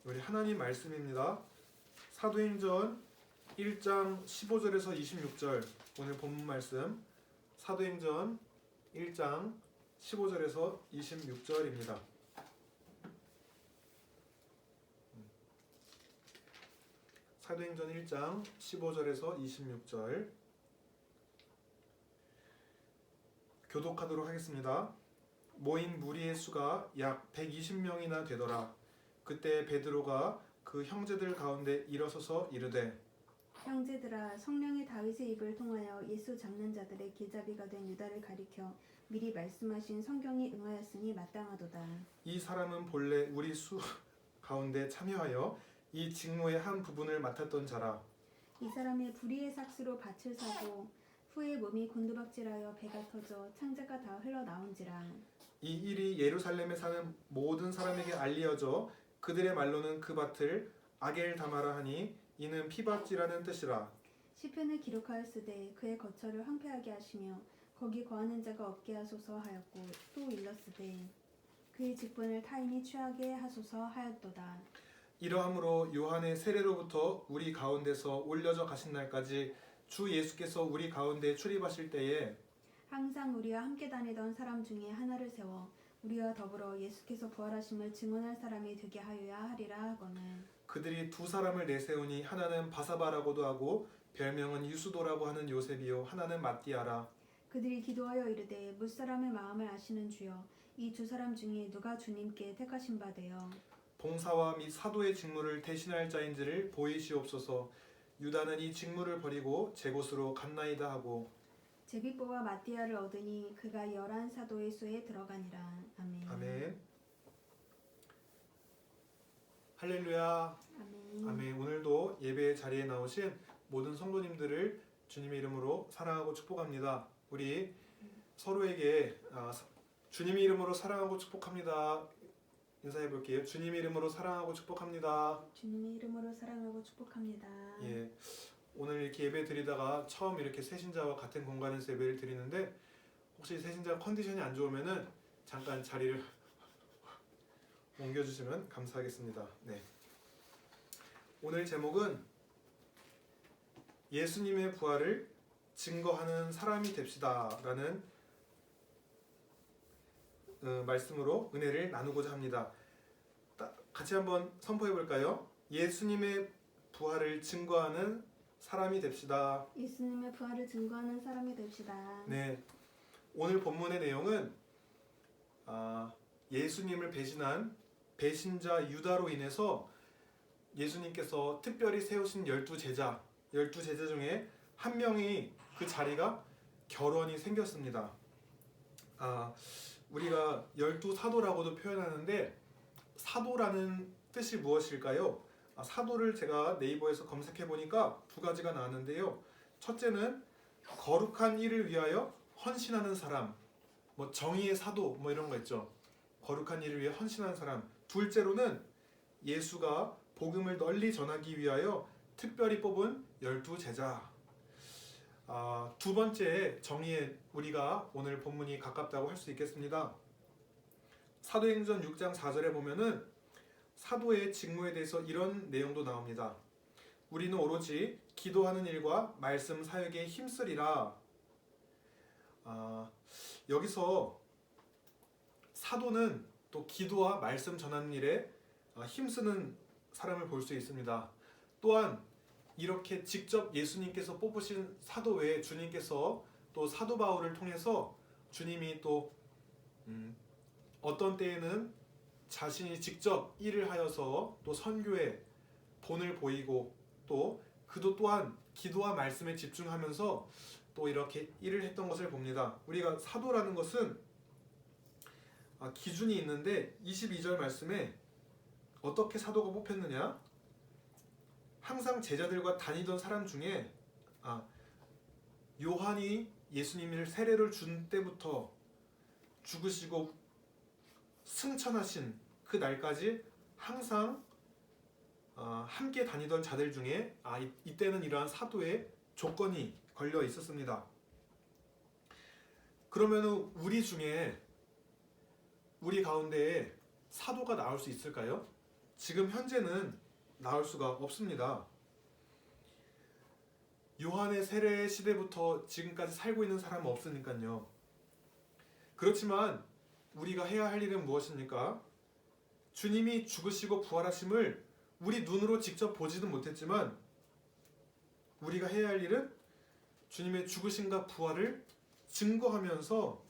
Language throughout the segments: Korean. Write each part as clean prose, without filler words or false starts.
우리 하나님 말씀입니다. 사도행전 1장 15절에서 26절 오늘 본문 말씀 사도행전 1장 15절에서 26절입니다. 사도행전 1장 15절에서 26절 교독하도록 하겠습니다. 모인 무리의 수가 약 120명이나 되더라. 그때 베드로가 그 형제들 가운데 일어서서 이르되 형제들아, 성령이 다윗의 입을 통하여 예수 잡는 자들의 길잡이가 된 유다를 가리켜 미리 말씀하신 성경이 응하였으니 마땅하도다. 이 사람은 본래 우리 수 가운데 참여하여 이 직무의 한 부분을 맡았던 자라. 이 사람이 불의의 삭스로 밭을 사고 후에 몸이 곤두박질하여 배가 터져 창자가 다 흘러나온지라. 이 일이 예루살렘에 사는 모든 사람에게 알리어져 그들의 말로는 그 밭을 아겔다마라 하니 이는 피밭이라는 뜻이라. 시편을 기록하였으되 그의 거처를 황폐하게 하시며 거기 거하는 자가 없게 하소서 하였고 또 일렀으되 그의 직분을 타인이 취하게 하소서 하였도다. 이러함으로 요한의 세례로부터 우리 가운데서 올려져 가신 날까지 주 예수께서 우리 가운데 출입하실 때에 항상 우리와 함께 다니던 사람 중에 하나를 세워 우리와 더불어 예수께서 부활하심을 증언할 사람이 되게 하여야 하리라 하거늘 그들이 두 사람을 내세우니 하나는 바사바라고도 하고 별명은 유수도라고 하는 요셉이요 하나는 마띠아라. 그들이 기도하여 이르되 무사람의 마음을 아시는 주여 이 두 사람 중에 누가 주님께 택하신 바 되어 봉사와 및 사도의 직무를 대신할 자인지를 보이시옵소서. 유다는 이 직무를 버리고 제 곳으로 갔나이다 하고 제비뽀와 마띠아를 얻으니 그가 11 사도의 수에 들어가니라. 아멘. 아멘. 할렐루야. 아멘. 아멘. 오늘도 예배 자리에 나오신 모든 성도님들을 주님의 이름으로 사랑하고 축복합니다. 우리 서로에게 주님의 이름으로 사랑하고 축복합니다. 인사해 볼게요. 주님의 이름으로 사랑하고 축복합니다. 주님의 이름으로 사랑하고 축복합니다. 예. 오늘 이렇게 예배 드리다가 처음 이렇게 새신자와 같은 공간에서 예배를 드리는데 혹시 새신자 컨디션이 안 좋으면은 잠깐 자리를 옮겨주시면 감사하겠습니다. 네. 오늘 제목은 예수님의 부활을 증거하는 사람이 됩시다라는 말씀으로 은혜를 나누고자 합니다. 같이 한번 선포해 볼까요? 예수님의 부활을 증거하는 사람이 됩시다. 예수님의 부활을 증거하는 사람이 됩시다. 네, 오늘 본문의 내용은 예수님을 배신한 배신자 유다로 인해서 예수님께서 특별히 세우신 12제자 중에 한 명이 그 자리가 결원이 생겼습니다. 우리가 12사도라고도 표현하는데 사도라는 뜻이 무엇일까요? 사도를 제가 네이버에서 검색해 보니까 두 가지가 나왔는데요. 첫째는 거룩한 일을 위하여 헌신하는 사람, 뭐 정의의 사도 뭐 이런 거 있죠. 거룩한 일을 위해 헌신하는 사람. 둘째로는 예수가 복음을 널리 전하기 위하여 특별히 뽑은 12제자. 두 번째 정의에 우리가 오늘 본문이 가깝다고 할 수 있겠습니다. 사도행전 6장 4절에 보면은 사도의 직무에 대해서 이런 내용도 나옵니다. 우리는 오로지 기도하는 일과 말씀 사역에 힘쓰리라. 여기서 사도는 또 기도와 말씀 전하는 일에 힘쓰는 사람을 볼 수 있습니다. 또한 이렇게 직접 예수님께서 뽑으신 사도 외에 주님께서 또 사도 바울을 통해서 주님이 또 어떤 때에는 자신이 직접 일을 하여서 또 선교에 본을 보이고 또 그도 또한 기도와 말씀에 집중하면서 또 이렇게 일을 했던 것을 봅니다. 우리가 사도라는 것은 기준이 있는데 22절 말씀에 어떻게 사도가 뽑혔느냐? 항상 제자들과 다니던 사람 중에 요한이 예수님을 세례를 준 때부터 죽으시고 승천하신 그 날까지 항상 함께 다니던 자들 중에 이때는 이러한 사도의 조건이 걸려 있었습니다. 그러면 우리 중에 우리 가운데에 사도가 나올 수 있을까요? 지금 현재는 나올 수가 없습니다. 요한의 세례 시대부터 지금까지 살고 있는 사람은 없으니까요. 그렇지만 우리가 해야 할 일은 무엇입니까? 주님이 죽으시고 부활하심을 우리 눈으로 직접 보지도 못했지만 우리가 해야 할 일은 주님의 죽으심과 부활을 증거하면서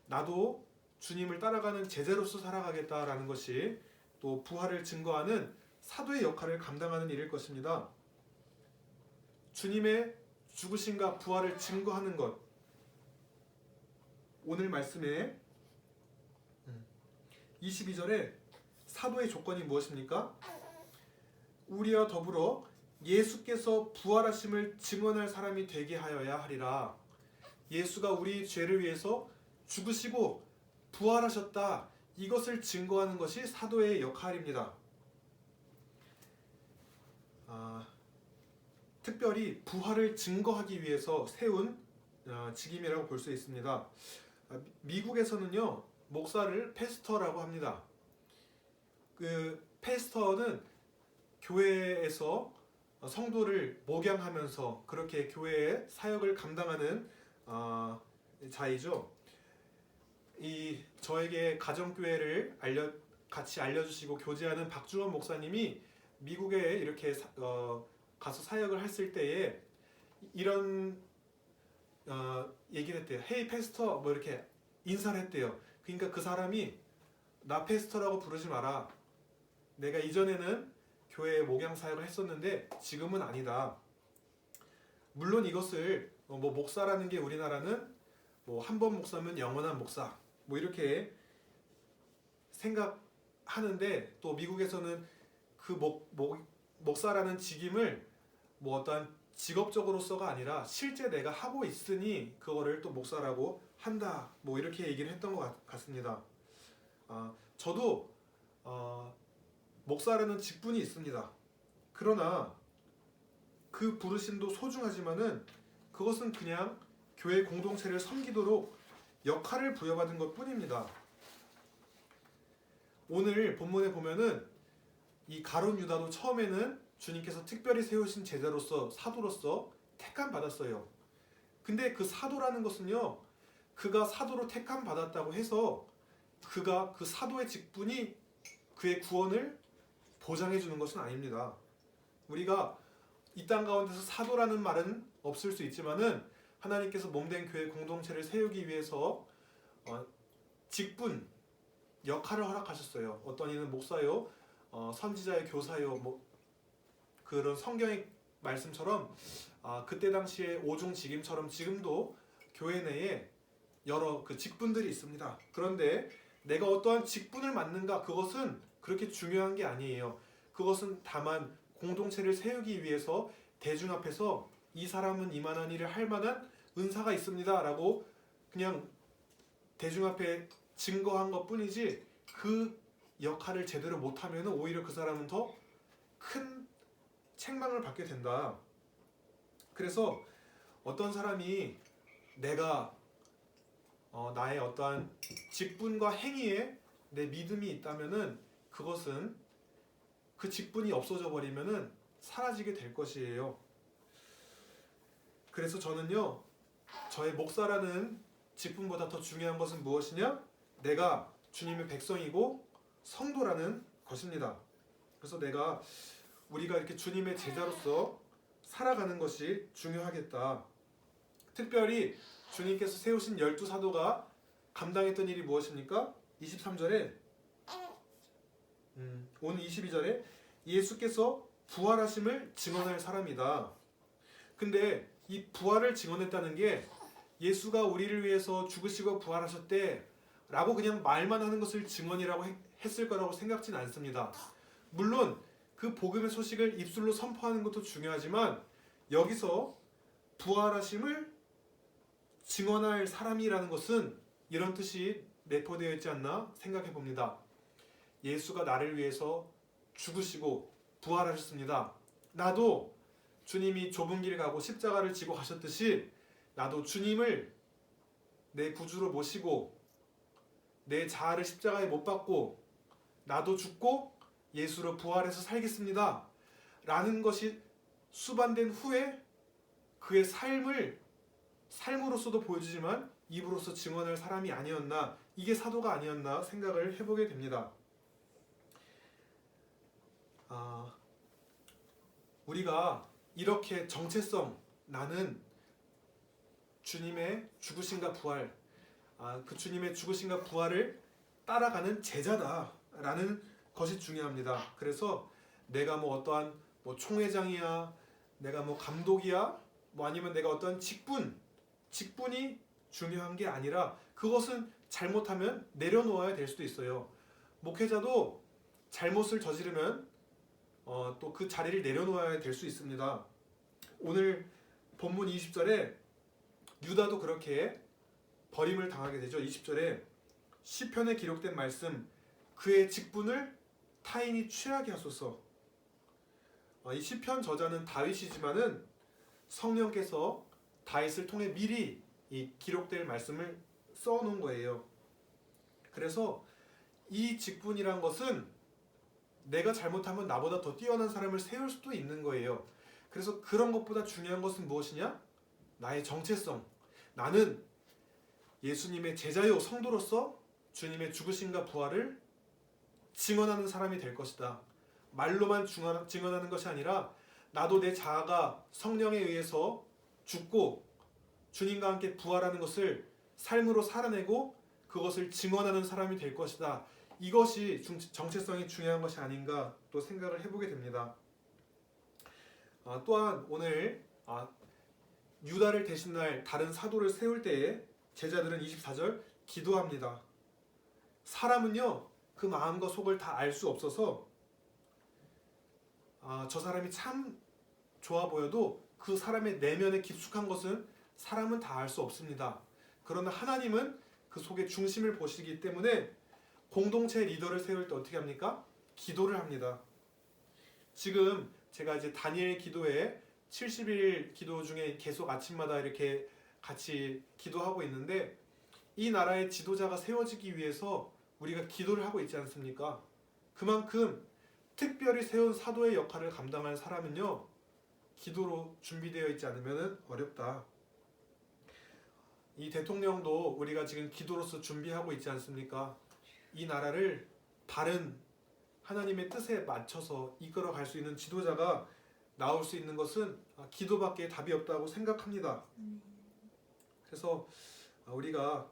나도 주님을 따라가는 제자로서 살아가겠다라는 것이 또 부활을 증거하는 사도의 역할을 감당하는 일일 것입니다. 주님의 죽으심과 부활을 증거하는 것. 오늘 말씀에 22절에 사도의 조건이 무엇입니까? 우리와 더불어 예수께서 부활하심을 증언할 사람이 되게 하여야 하리라. 예수가 우리 죄를 위해서 죽으시고 부활하셨다. 이것을 증거하는 것이 사도의 역할입니다. 특별히 부활을 증거하기 위해서 세운 직임이라고 볼 수 있습니다. 미국에서는요, 목사를 패스터라고 합니다. 그 패스터는 교회에서 성도를 목양하면서 그렇게 교회의 사역을 감당하는 자이죠. 저에게 가정교회를 같이 알려주시고 교제하는 박주원 목사님이 미국에 이렇게 가서 사역을 했을 때에 이런 얘기를 했대요. 헤이 패스터 뭐 이렇게 인사를 했대요. 그러니까 그 사람이 나 패스터라고 부르지 마라. 내가 이전에는 교회에 목양 사역을 했었는데 지금은 아니다. 물론 이것을 뭐 목사라는 게 우리나라는 뭐 한 번 목사면 영원한 목사 뭐 이렇게 생각하는데 또 미국에서는 그 목사라는 직임을 뭐 어떠한 직업적으로서가 아니라 실제 내가 하고 있으니 그거를 또 목사라고 한다. 뭐 이렇게 얘기를 했던 것 같습니다. 저도 목사라는 직분이 있습니다. 그러나 그 부르심도 소중하지만은 그것은 그냥 교회 공동체를 섬기도록 역할을 부여받은 것 뿐입니다. 오늘 본문에 보면은 이 가룟 유다도 처음에는 주님께서 특별히 세우신 제자로서 사도로서 택함 받았어요. 근데 그 사도라는 것은요, 그가 사도로 택함 받았다고 해서 그가 그 사도의 직분이 그의 구원을 보장해 주는 것은 아닙니다. 우리가 이 땅 가운데서 사도라는 말은 없을 수 있지만은 하나님께서 몸된 교회 공동체를 세우기 위해서 직분, 역할을 허락하셨어요. 어떤 이는 목사요, 선지자요, 교사요, 뭐 그런 성경의 말씀처럼 그때 당시에 오중직임처럼 지금도 교회 내에 여러 그 직분들이 있습니다. 그런데 내가 어떠한 직분을 맡는가 그것은 그렇게 중요한 게 아니에요. 그것은 다만 공동체를 세우기 위해서 대중 앞에서 이 사람은 이만한 일을 할 만한 은사가 있습니다 라고 그냥 대중 앞에 증거한 것 뿐이지 그 역할을 제대로 못하면 오히려 그 사람은 더 큰 책망을 받게 된다. 그래서 어떤 사람이 내가 나의 어떠한 직분과 행위에 내 믿음이 있다면은 그것은 그 직분이 없어져 버리면은 사라지게 될 것이에요. 그래서 저는요, 저의 목사라는 직분보다 더 중요한 것은 무엇이냐? 내가 주님의 백성이고 성도라는 것입니다. 그래서 우리가 이렇게 주님의 제자로서 살아가는 것이 중요하겠다. 특별히 주님께서 세우신 12사도가 감당했던 일이 무엇입니까? 23절에 오늘 22절에 예수께서 부활하심을 증언할 사람이다. 근데 이 부활을 증언했다는 게 예수가 우리를 위해서 죽으시고 부활하셨대 라고 그냥 말만 하는 것을 증언이라고 했을 거라고 생각진 않습니다. 물론 그 복음의 소식을 입술로 선포하는 것도 중요하지만 여기서 부활하심을 증언할 사람이라는 것은 이런 뜻이 내포되어 있지 않나 생각해 봅니다. 예수가 나를 위해서 죽으시고 부활하셨습니다. 나도 주님이 좁은 길 가고 십자가를 지고 가셨듯이 나도 주님을 내 구주로 모시고 내 자아를 십자가에 못 박고 나도 죽고 예수로 부활해서 살겠습니다 라는 것이 수반된 후에 그의 삶으로서도 보여주지만 입으로서 증언할 사람이 아니었나, 이게 사도가 아니었나 생각을 해보게 됩니다. 우리가 이렇게 정체성, 나는 주님의 죽으심과 부활, 그 주님의 죽으심과 부활을 따라가는 제자다라는 것이 중요합니다. 그래서 내가 뭐 어떠한 뭐 총회장이야, 내가 뭐 감독이야, 뭐 아니면 내가 어떠한 직분이 중요한 게 아니라 그것은 잘못하면 내려놓아야 될 수도 있어요. 목회자도 잘못을 저지르면 또 그 자리를 내려놓아야 될 수 있습니다. 오늘 본문 20절에 유다도 그렇게 버림을 당하게 되죠. 20절에 시편에 기록된 말씀, 그의 직분을 타인이 취하게 하소서. 이 시편 저자는 다윗이지만은 성령께서 다윗을 통해 미리 이 기록될 말씀을 써놓은 거예요. 그래서 이 직분이란 것은 내가 잘못하면 나보다 더 뛰어난 사람을 세울 수도 있는 거예요. 그래서 그런 것보다 중요한 것은 무엇이냐? 나의 정체성. 나는 예수님의 제자요 성도로서 주님의 죽으심과 부활을 증언하는 사람이 될 것이다. 말로만 증언하는 것이 아니라 나도 내 자아가 성령에 의해서 죽고 주님과 함께 부활하는 것을 삶으로 살아내고 그것을 증언하는 사람이 될 것이다. 이것이 정체성이 중요한 것이 아닌가 또 생각을 해보게 됩니다. 또한 오늘 유다를 대신할 다른 사도를 세울 때에 제자들은 24절 기도합니다. 사람은요 그 마음과 속을 다 알 수 없어서 저 사람이 참 좋아 보여도 그 사람의 내면에 깊숙한 것은 사람은 다 알 수 없습니다. 그러나 하나님은 그 속의 중심을 보시기 때문에 공동체 리더를 세울 때 어떻게 합니까? 기도를 합니다. 지금 제가 이제 다니엘 기도회 70일 기도 중에 계속 아침마다 이렇게 같이 기도하고 있는데 이 나라의 지도자가 세워지기 위해서 우리가 기도를 하고 있지 않습니까? 그만큼 특별히 세운 사도의 역할을 감당할 사람은요 기도로 준비되어 있지 않으면 어렵다. 이 대통령도 우리가 지금 기도로서 준비하고 있지 않습니까? 이 나라를 바른 하나님의 뜻에 맞춰서 이끌어 갈 수 있는 지도자가 나올 수 있는 것은 기도밖에 답이 없다고 생각합니다. 그래서 우리가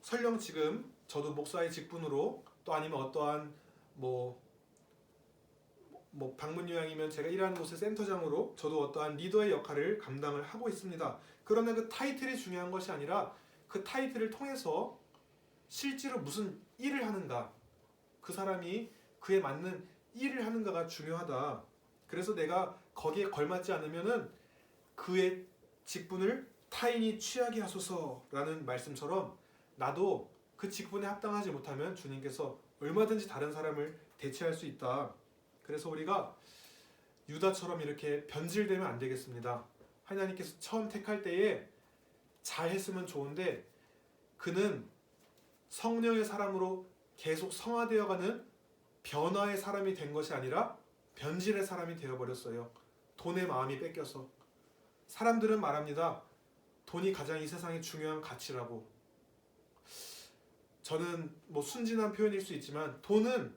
설령 지금 저도 목사의 직분으로 또 아니면 어떠한 뭐 방문 요양이면 제가 일하는 곳의 센터장으로 저도 어떠한 리더의 역할을 감당을 하고 있습니다. 그러나 그 타이틀이 중요한 것이 아니라 그 타이틀을 통해서 실제로 무슨 일을 하는가, 그 사람이 그에 맞는 일을 하는가가 중요하다. 그래서 내가 거기에 걸맞지 않으면은 그의 직분을 타인이 취하게 하소서라는 말씀처럼 나도 그 직분에 합당하지 못하면 주님께서 얼마든지 다른 사람을 대체할 수 있다. 그래서 우리가 유다처럼 이렇게 변질되면 안 되겠습니다. 하나님께서 처음 택할 때에 잘했으면 좋은데 그는 성령의 사람으로 계속 성화되어가는 변화의 사람이 된 것이 아니라 변질의 사람이 되어버렸어요. 돈의 마음이 뺏겨서. 사람들은 말합니다. 돈이 가장 이 세상에 중요한 가치라고. 저는 뭐 순진한 표현일 수 있지만 돈은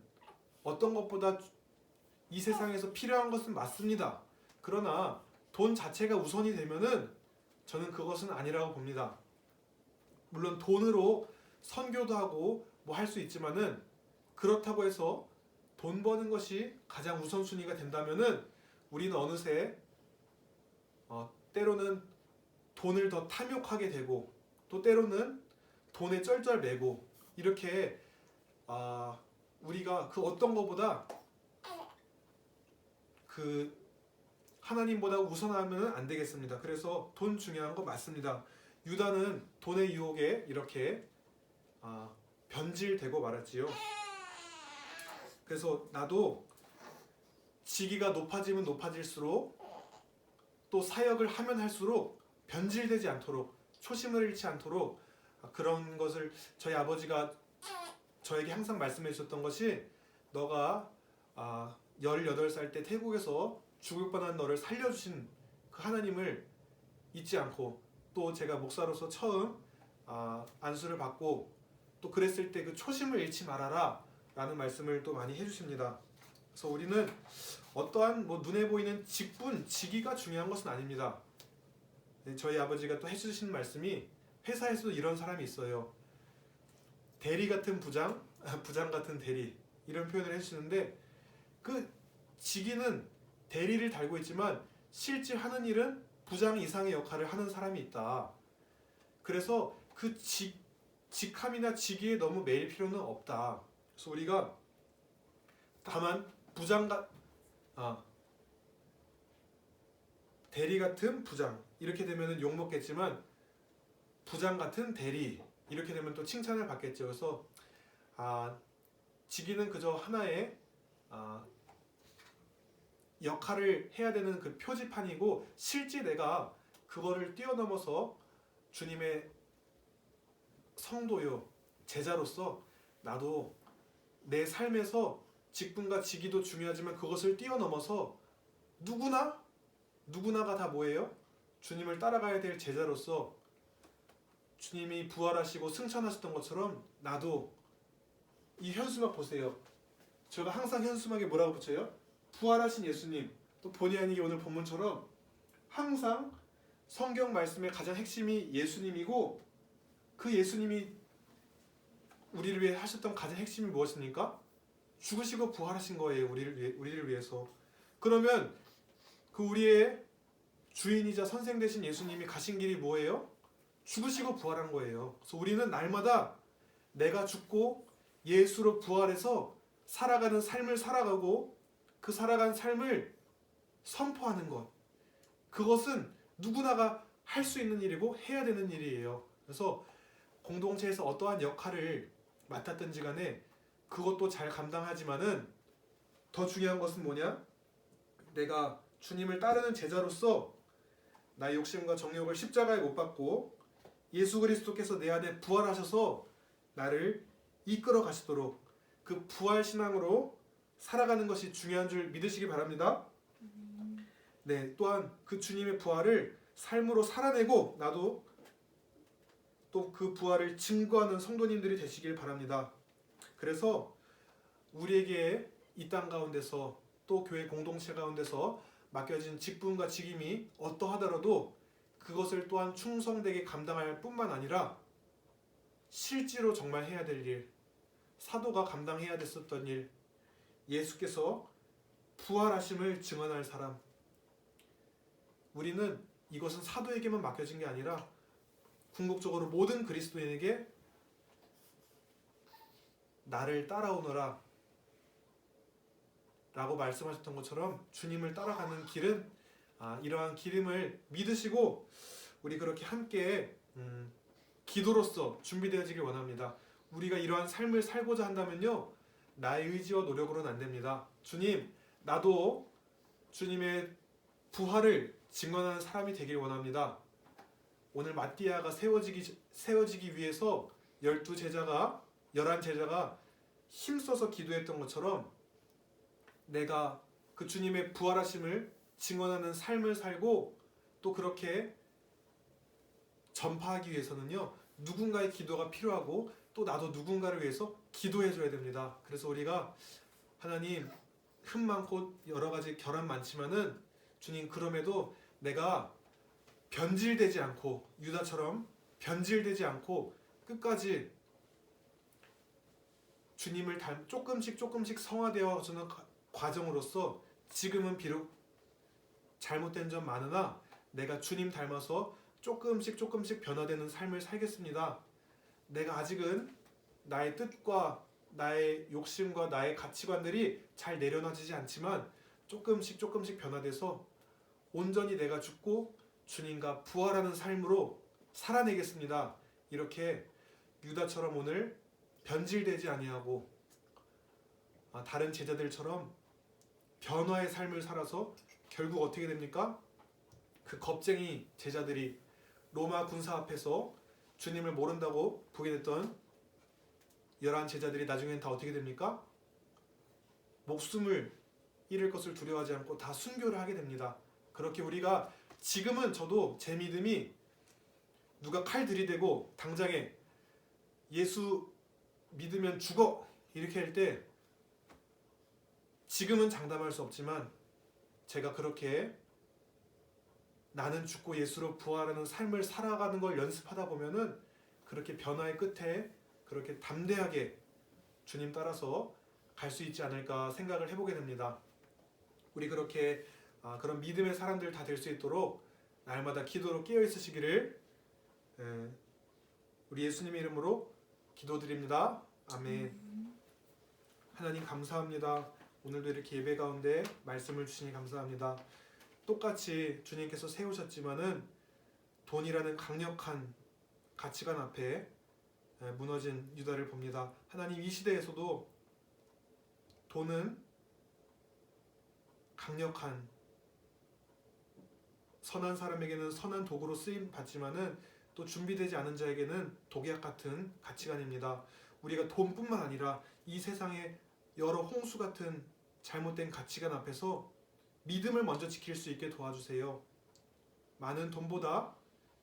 어떤 것보다 이 세상에서 필요한 것은 맞습니다. 그러나 돈 자체가 우선이 되면은 저는 그것은 아니라고 봅니다. 물론 돈으로 선교도 하고 뭐 할 수 있지만은 그렇다고 해서 돈 버는 것이 가장 우선순위가 된다면은 우리는 어느새 때로는 돈을 더 탐욕하게 되고 또 때로는 돈에 쩔쩔매고 이렇게 우리가 그 어떤 것보다 그 하나님보다 우선하면 안 되겠습니다. 그래서 돈 중요한 거 맞습니다. 유다는 돈의 유혹에 이렇게 변질되고 말았지요. 그래서 나도 직위가 높아지면 높아질수록 또 사역을 하면 할수록 변질되지 않도록 초심을 잃지 않도록 그런 것을 저희 아버지가 저에게 항상 말씀해 주셨던 것이 너가 18살 때 태국에서 죽을 뻔한 너를 살려주신 그 하나님을 잊지 않고, 또 제가 목사로서 처음 안수를 받고 또 그랬을 때 그 초심을 잃지 말아라 라는 말씀을 또 많이 해주십니다. 그래서 우리는 어떠한 눈에 보이는 직분, 직위가 중요한 것은 아닙니다. 저희 아버지가 또 해주신 말씀이, 회사에서도 이런 사람이 있어요. 대리 같은 부장, 부장 같은 대리, 이런 표현을 해주시는데, 그 직위는 대리를 달고 있지만 실제 하는 일은 부장 이상의 역할을 하는 사람이 있다. 그래서 그 직함이나 직위에 너무 매일 필요는 없다. 그래서 우리가 다만 대리 같은 부장 이렇게 되면 욕 먹겠지만, 부장 같은 대리 이렇게 되면 또 칭찬을 받겠죠. 그래서 직위는 그저 하나의 역할을 해야 되는 그 표지판이고, 실제 내가 그거를 뛰어넘어서 주님의 성도요, 제자로서 나도 내 삶에서 직분과 직위도 중요하지만 그것을 뛰어넘어서 누구나가 다 뭐예요? 주님을 따라가야 될 제자로서, 주님이 부활하시고 승천하셨던 것처럼 나도 이 현수막 보세요. 제가 항상 현수막에 뭐라고 붙여요? 부활하신 예수님. 또 본의 아니게 오늘 본문처럼 항상 성경 말씀의 가장 핵심이 예수님이고, 그 예수님이 우리를 위해 하셨던 가장 핵심이 무엇입니까? 죽으시고 부활하신 거예요. 우리를 위해서. 그러면 그 우리의 주인이자 선생 되신 예수님이 가신 길이 뭐예요? 죽으시고 부활한 거예요. 그래서 우리는 날마다 내가 죽고 예수로 부활해서 살아가는 삶을 살아가고, 그 살아간 삶을 선포하는 것, 그것은 누구나가 할 수 있는 일이고 해야 되는 일이에요. 그래서 공동체에서 어떠한 역할을 맡았든지 간에 그것도 잘 감당하지만은, 더 중요한 것은 뭐냐? 내가 주님을 따르는 제자로서 나의 욕심과 정욕을 십자가에 못 박고 예수 그리스도께서 내 안에 부활하셔서 나를 이끌어 가시도록 그 부활 신앙으로 살아가는 것이 중요한 줄 믿으시기 바랍니다. 네, 또한 그 주님의 부활을 삶으로 살아내고 나도 또 그 부활을 증거하는 성도님들이 되시길 바랍니다. 그래서 우리에게 이 땅 가운데서 또 교회 공동체 가운데서 맡겨진 직분과 직임이 어떠하더라도 그것을 또한 충성되게 감당할 뿐만 아니라 실제로 정말 해야 될 일, 사도가 감당해야 됐었던 일, 예수께서 부활하심을 증언할 사람, 우리는 이것은 사도에게만 맡겨진 게 아니라 궁극적으로 모든 그리스도인에게 나를 따라오너라 라고 말씀하셨던 것처럼 주님을 따라가는 길은 이러한 길임을 믿으시고 우리 그렇게 함께 기도로서 준비되어지길 원합니다. 우리가 이러한 삶을 살고자 한다면요, 나의 의지와 노력으로는 안 됩니다. 주님, 나도 주님의 부활을 증언하는 사람이 되길 원합니다. 오늘 마띠아가 세워지기 위해서 11제자가 힘써서 기도했던 것처럼 내가 그 주님의 부활하심을 증언하는 삶을 살고 또 그렇게 전파하기 위해서는요, 누군가의 기도가 필요하고 또 나도 누군가를 위해서 기도해줘야 됩니다. 그래서 우리가 하나님, 흠 많고 여러 가지 결함 많지만은 주님, 그럼에도 내가 변질되지 않고 유다처럼 변질되지 않고 끝까지 주님을 조금씩 성화되어지는 과정으로서 지금은 비록 잘못된 점 많으나 내가 주님 닮아서 조금씩 변화되는 삶을 살겠습니다. 내가 아직은 나의 뜻과 나의 욕심과 나의 가치관들이 잘 내려놔지지 않지만 조금씩 변화돼서 온전히 내가 죽고 주님과 부활하는 삶으로 살아내겠습니다. 이렇게 유다처럼 오늘 변질되지 아니하고 다른 제자들처럼 변화의 삶을 살아서 결국 어떻게 됩니까? 그 겁쟁이 제자들이 로마 군사 앞에서 주님을 모른다고 보게 됐던 11 제자들이 나중엔 다 어떻게 됩니까? 목숨을 잃을 것을 두려워하지 않고 다 순교를 하게 됩니다. 그렇게 우리가 지금은 저도 제 믿음이 누가 칼 들이대고 당장에 예수 믿으면 죽어 이렇게 할 때 지금은 장담할 수 없지만 제가 그렇게 나는 죽고 예수로 부활하는 삶을 살아가는 걸 연습하다 보면은 그렇게 변화의 끝에 그렇게 담대하게 주님 따라서 갈 수 있지 않을까 생각을 해보게 됩니다. 우리 그렇게 그런 믿음의 사람들 다 될 수 있도록 날마다 기도로 깨어 있으시기를 우리 예수님의 이름으로 기도드립니다. 아멘. 하나님 감사합니다. 오늘도 이렇게 예배 가운데 말씀을 주시니 감사합니다. 똑같이 주님께서 세우셨지만은 돈이라는 강력한 가치관 앞에 무너진 유다를 봅니다. 하나님 이 시대에서도 돈은 강력한 선한 사람에게는 선한 도구로 쓰임 받지만은 또 준비되지 않은 자에게는 독약 같은 가치관입니다. 우리가 돈뿐만 아니라 이 세상의 여러 홍수 같은 잘못된 가치관 앞에서 믿음을 먼저 지킬 수 있게 도와주세요. 많은 돈보다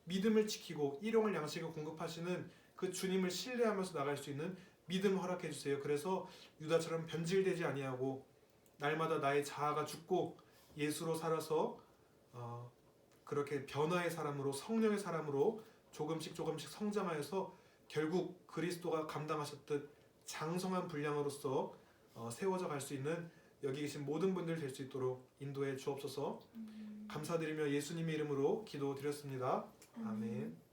믿음을 지키고 일용할 양식을 공급하시는 그 주님을 신뢰하면서 나갈 수 있는 믿음을 허락해 주세요. 그래서 유다처럼 변질되지 아니하고 날마다 나의 자아가 죽고 예수로 살아서 그렇게 변화의 사람으로 성령의 사람으로 조금씩 성장하여서 결국 그리스도가 감당하셨듯 장성한 분량으로서 세워져 갈 수 있는 여기 계신 모든 분들 될 수 있도록 인도해 주옵소서. 감사드리며 예수님의 이름으로 기도드렸습니다. 아멘.